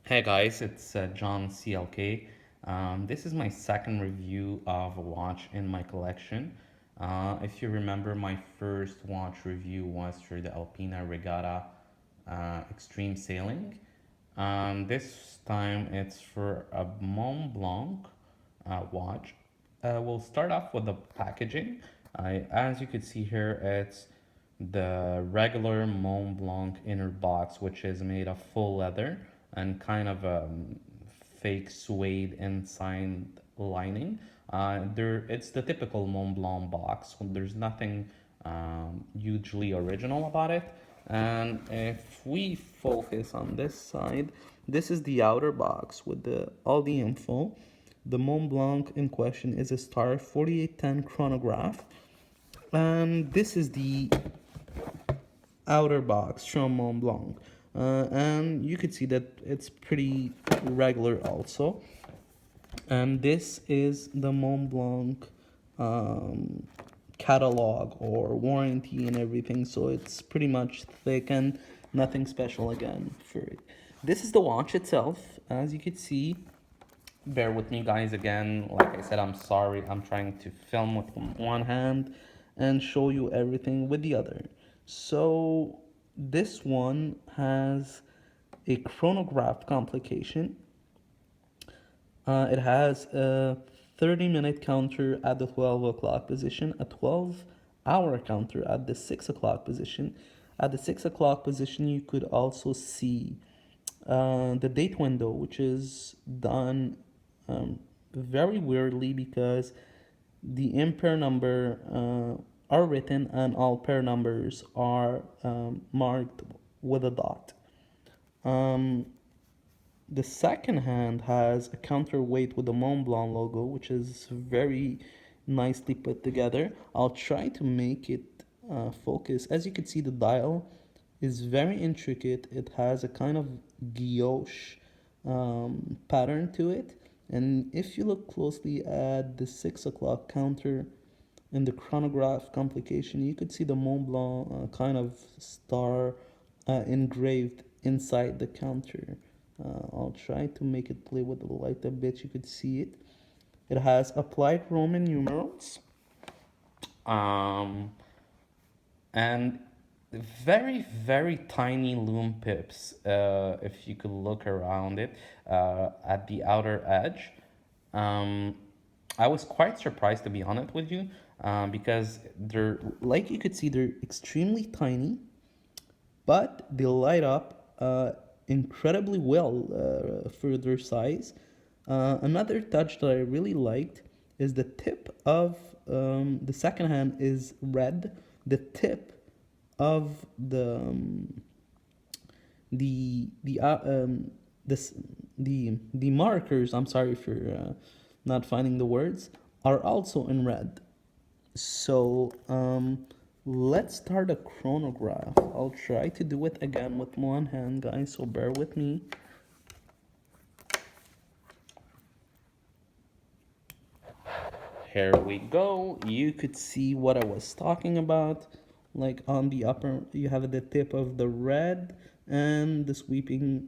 Hey guys, it's John CLK. This is my second review of a watch in my collection. If you remember, my first watch review was for the Alpina Regatta Extreme Sailing. This time it's for a Montblanc watch. We'll start off with the packaging. As you can see here, it's the regular Montblanc inner box, which is made of full leather and kind of a fake suede inside lining. It's the typical Montblanc box. There's nothing hugely original about it. And if we focus on this side, this is the outer box with all the info. The Mont Blanc in question is a star 4810 chronograph. And this is the outer box from Mont Blanc. And you could see that it's pretty regular also. And this is the Mont Blanc um, catalog or warranty and everything, so it's pretty much thick and nothing special again for it. This is the watch itself, as you can see. Bear with me, guys, again. Like I said, I'm sorry. I'm trying to film with one hand and show you everything with the other. So this one has a chronograph complication. It has a 30-minute counter at the 12 o'clock position, a 12-hour counter at the 6 o'clock position. At the 6 o'clock position, you could also see the date window, which is done very weirdly because the impair number are written and all pair numbers are marked with a dot. Um, the second hand has a counterweight with the Mont Blanc logo, which is very nicely put together. I'll try to make it focus. As you can see, the dial is very intricate. It has a kind of guilloche pattern to it. And if you look closely at the 6 o'clock counter in the chronograph complication, you could see the Mont Blanc kind of star engraved inside the counter. I'll try to make it play with the light a bit. You could see it. It has applied Roman numerals. Um, and very tiny loom pips, if you could look around it at the outer edge. um, I was quite surprised, to be honest with you, because they're, like you could see, they're extremely tiny, but they light up incredibly well for their size. Another touch that I really liked is the tip of the second hand is red. The tip of the this the markers. I'm sorry for not finding the words. Are also in red. So let's start a chronograph. I'll try to do it again with one hand, guys. So bear with me. Here we go. You could see what I was talking about. Like on the upper, you have the tip of the red and the sweeping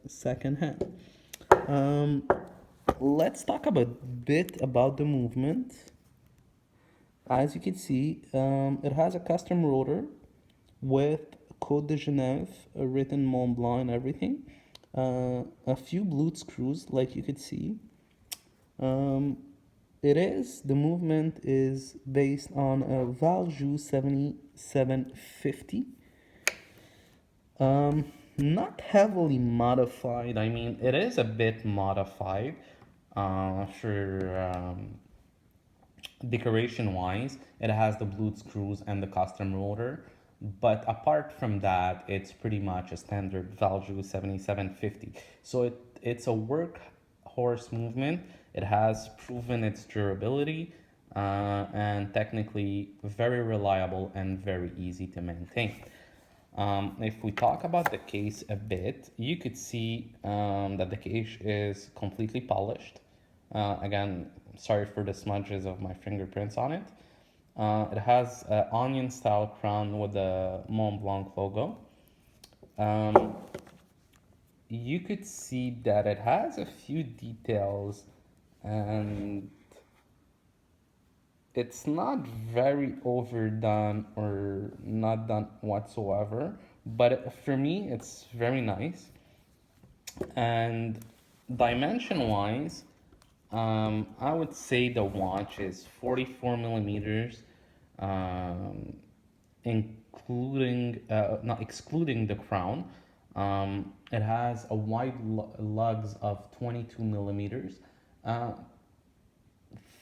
second hand. Um, let's talk a bit about the movement. As you can see, it has a custom rotor with Code de Genève written Mont Blanc and everything. A few Bluetooth screws, like you could see. The movement is based on a Valjoux 7750. Not heavily modified. I mean, it is a bit modified for decoration wise. It has the Bluetooth screws and the custom rotor. But apart from that, it's pretty much a standard Valjoux 7750. So it's a workhorse movement. It has proven its durability and technically very reliable and very easy to maintain. If we talk about the case a bit, you could see that the case is completely polished. Again, sorry for the smudges of my fingerprints on it. It has an onion style crown with the Mont Blanc logo. Um, you could see that it has a few details, and it's not very overdone or not done whatsoever, but for me it's very nice. And dimension wise, I would say the watch is 44 millimeters, um, including not excluding the crown. It has a wide lugs of 22 millimeters. Uh,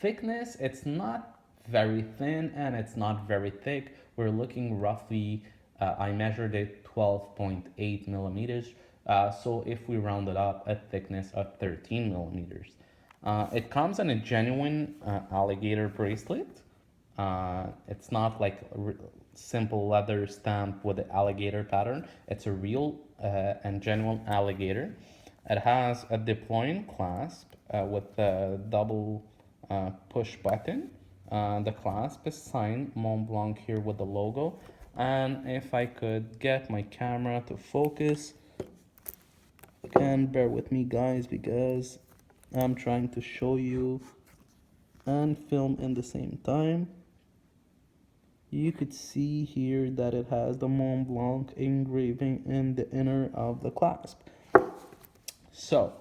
Thickness, it's not very thin and it's not very thick. We're looking roughly, I measured it 12.8 millimeters. So if we round it up, a thickness of 13 millimeters. It comes in a genuine alligator bracelet. It's not like a simple leather stamp with the alligator pattern. It's a real and genuine alligator. It has a deploying clasp with a double push button. The clasp is signed Montblanc here with the logo. And if I could get my camera to focus, again, bear with me, guys, because I'm trying to show you and film in the same time. You could see here that it has the Mont Blanc engraving in the inner of the clasp. So,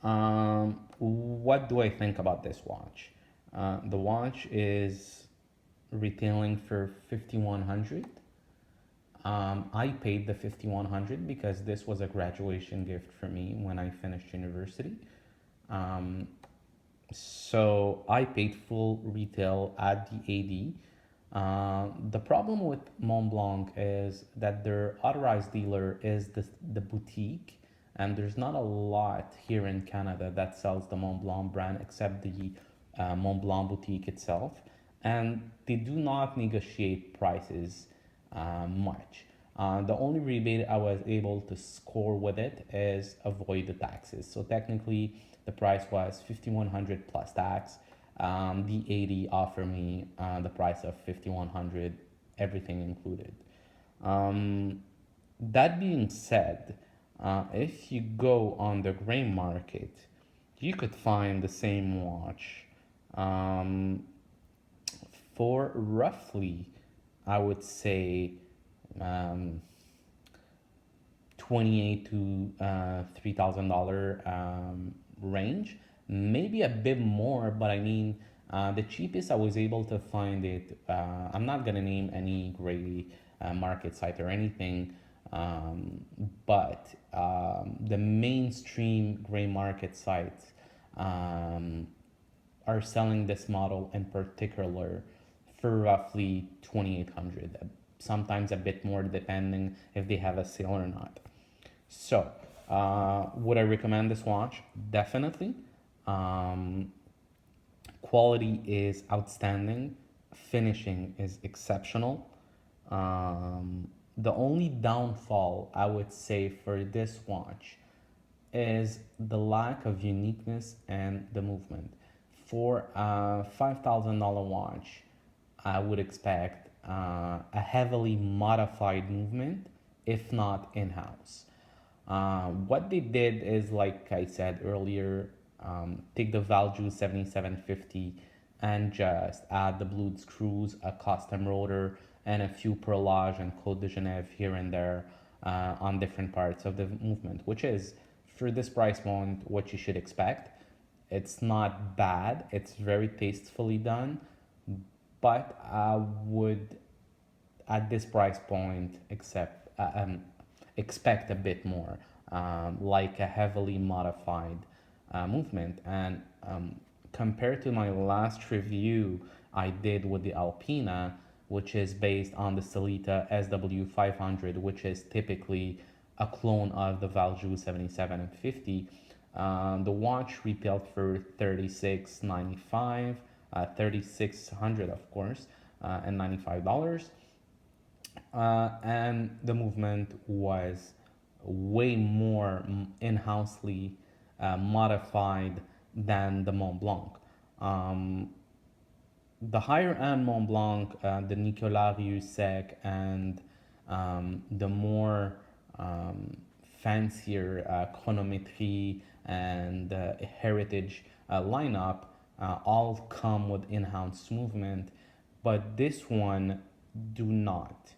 what do I think about this watch? The watch is retailing for 5,100. I paid the 5,100 because this was a graduation gift for me when I finished university. Um, so I paid full retail at the AD. The problem with Montblanc is that their authorized dealer is the boutique, and there's not a lot here in Canada that sells the Montblanc brand except the Montblanc boutique itself, and they do not negotiate prices much. The only rebate I was able to score with it is avoid the taxes. So technically, the price was 5,100 plus tax. The 80 offer me the price of 5,100, everything included. Um, that being said, if you go on the gray market, you could find the same watch um, for roughly, I would say, um, 28 to $3,000 range, maybe a bit more, but I mean, the cheapest I was able to find it. I'm not gonna name any gray market site or anything, but the mainstream gray market sites um, are selling this model in particular for roughly 2,800, sometimes a bit more depending if they have a sale or not. So, would I recommend this watch? Definitely. Um, Quality is outstanding, finishing is exceptional. The only downfall I would say for this watch is the lack of uniqueness and the movement. For a $5,000 watch, I would expect a heavily modified movement, if not in house. What they did is, like I said earlier, take the Valjoux 7750 and just add the blued screws, a custom rotor, and a few perlage and Côte de Genève here and there on different parts of the movement, which is, for this price point, what you should expect. It's not bad, it's very tastefully done, but I would, at this price point, expect a bit more, like a heavily modified movement. And compared to my last review I did with the Alpina, which is based on the Sellita SW500, which is typically a clone of the Valjoux 77 and 50. The watch retailed for $36.95, 3,600 of course, and $95. And the movement was way more in-housely modified than the Mont Blanc. Um, the higher end Mont Blanc, the Nicolas Rieussec, and the more fancier chronometry and heritage lineup all come with in-house movement, but this one do not.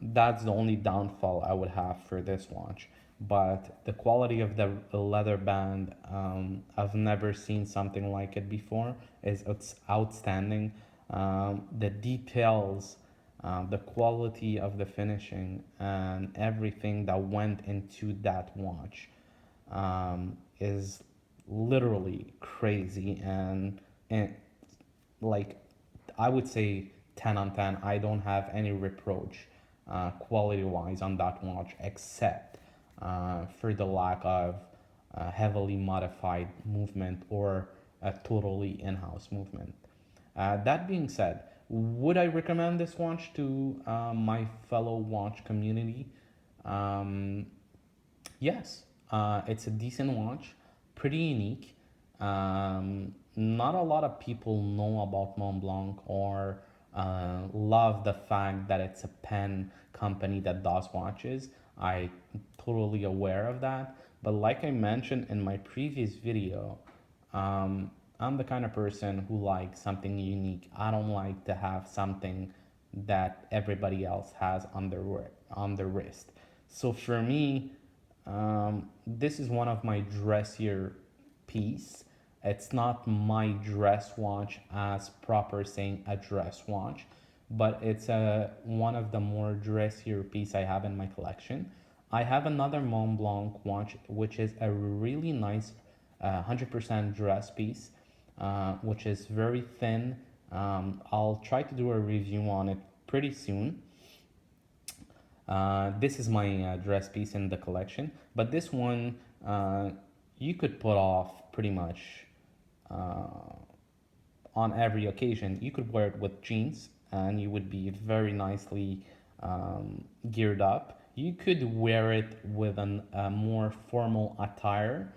That's the only downfall I would have for this watch. But the quality of the leather band, I've never seen something like it before. It's outstanding. The details, the quality of the finishing, and everything that went into that watch is literally crazy and like I would say 10 on 10. I don't have any reproach quality wise on that watch except for the lack of heavily modified movement or a totally in house movement. That being said, would I recommend this watch to my fellow watch community? Um, Yes, it's a decent watch, pretty unique. Not a lot of people know about Montblanc or love the fact that it's a pen company that does watches. I totally aware of that. But like I mentioned in my previous video, I'm the kind of person who likes something unique. I don't like to have something that everybody else has on their wrist. So for me, this is one of my dressier piece. It's not my dress watch as proper saying a dress watch, but it's one of the more dressier piece I have in my collection. I have another Montblanc watch, which is a really nice 100% dress piece, which is very thin. I'll try to do a review on it pretty soon. This is my dress piece in the collection, but this one you could put off pretty much uh, on every occasion. You could wear it with jeans and you would be very nicely geared up. You could wear it with a more formal attire.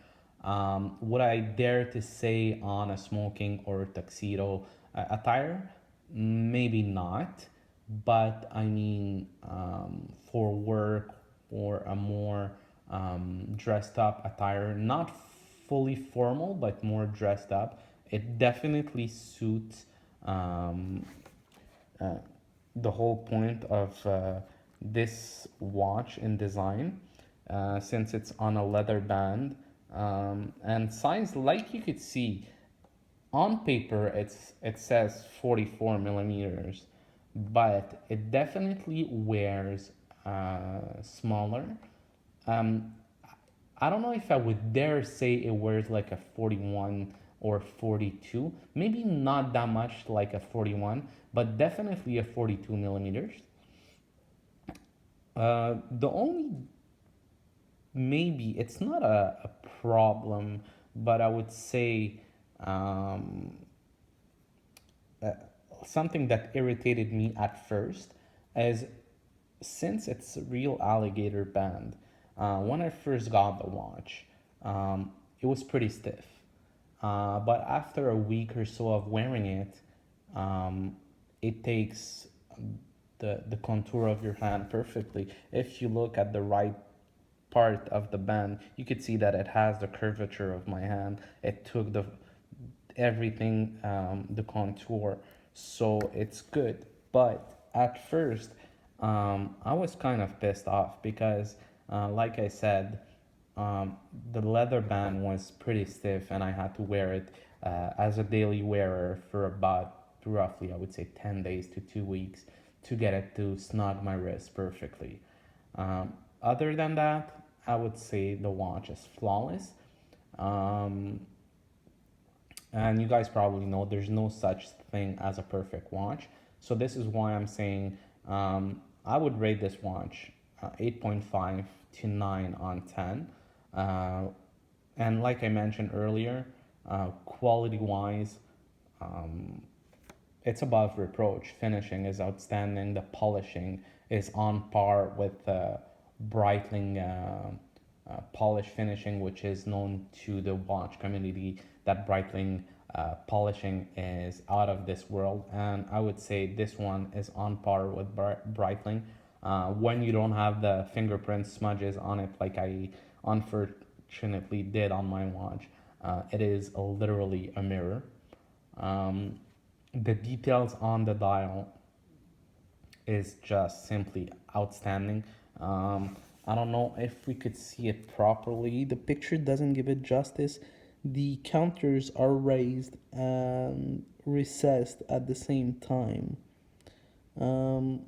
Would I dare to say on a smoking or tuxedo attire? Maybe not, but I mean, for work or a more dressed up attire, not fully formal, but more dressed up, it definitely suits um, uh, the whole point of this watch in design, since it's on a leather band and size, like you could see on paper, it says 44 millimeters, but it definitely wears smaller. Um, I don't know if I would dare say it wears like a 41 or 42. Maybe not that much like a 41, but definitely a 42 millimeters. The only maybe it's not a problem, but I would say um, uh, something that irritated me at first is since it's a real alligator band, when I first got the watch, it was pretty stiff. But after a week or so of wearing it, um, it takes the contour of your hand perfectly. If you look at the right part of the band, you could see that it has the curvature of my hand. It took the everything, the contour, so it's good. But at first, I was kind of pissed off because, like I said, the leather band was pretty stiff, and I had to wear it as a daily wearer for about roughly, I would say, 10 days to 2 weeks to get it to snug my wrist perfectly. Other than that, I would say the watch is flawless. Um, and you guys probably know there's no such thing as a perfect watch. So this is why I'm saying I would rate this watch 8.5 to 9 on 10. Uh, and like I mentioned earlier, quality wise, um, it's above reproach. Finishing is outstanding. The polishing is on par with Breitling polish finishing, which is known to the watch community that Breitling polishing is out of this world. And I would say this one is on par with Breitling. when you don't have the fingerprint smudges on it, like I unfortunately did on my watch. It is literally a mirror. Um, the details on the dial is just simply outstanding. I don't know if we could see it properly. The picture doesn't give it justice. The counters are raised and recessed at the same time. Um,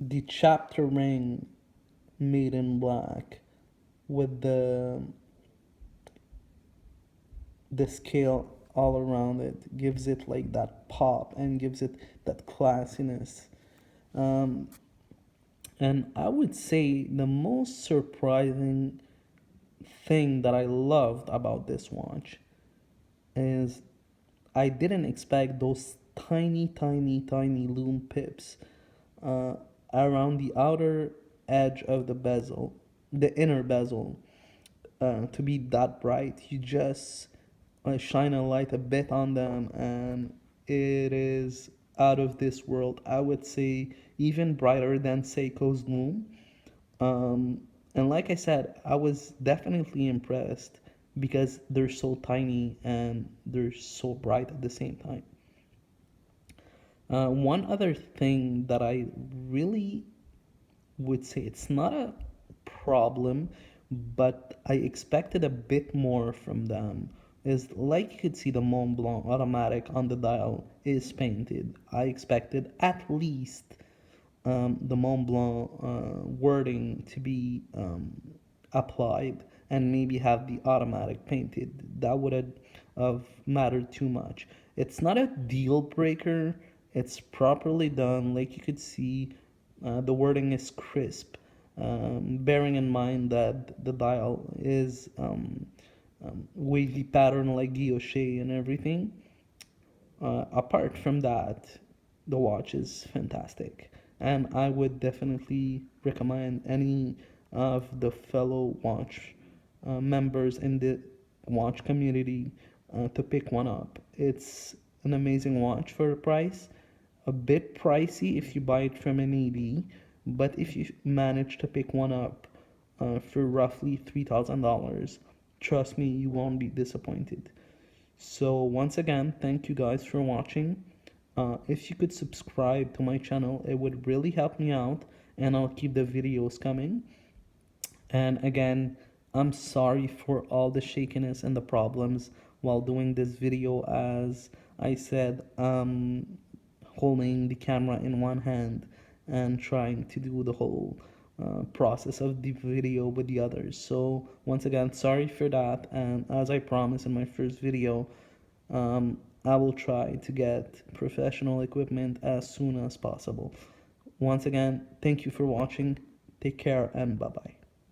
the chapter ring made in black with the scale all around it gives it like that pop and gives it that classiness. Um, and I would say the most surprising thing that I loved about this watch is I didn't expect those tiny, tiny, tiny lume pips uh, around the outer edge of the bezel, the inner bezel, to be that bright. You just shine a light a bit on them, and it is out of this world. I would say even brighter than Seiko's lume. Um, and like I said, I was definitely impressed because they're so tiny and they're so bright at the same time. One other thing that I really would say it's not a problem, but I expected a bit more from them. Is like you could see the Montblanc automatic on the dial is painted. I expected at least the Montblanc wording to be applied and maybe have the automatic painted. That would have mattered too much. It's not a deal breaker. It's properly done. Like you could see, the wording is crisp. Bearing in mind that the dial is wavy pattern like guilloche and everything. Apart from that, the watch is fantastic, and I would definitely recommend any of the fellow watch members in the watch community to pick one up. It's an amazing watch for a price, a bit pricey if you buy it from an ED, but if you manage to pick one up for roughly $3,000, trust me, you won't be disappointed. So once again, thank you guys for watching. If you could subscribe to my channel, it would really help me out, and I'll keep the videos coming. And again, I'm sorry for all the shakiness and the problems while doing this video. As I said, holding the camera in one hand and trying to do the whole process of the video with the others. So once again, sorry for that, and as I promised in my first video, I will try to get professional equipment as soon as possible. Once again, thank you for watching. Take care and bye bye.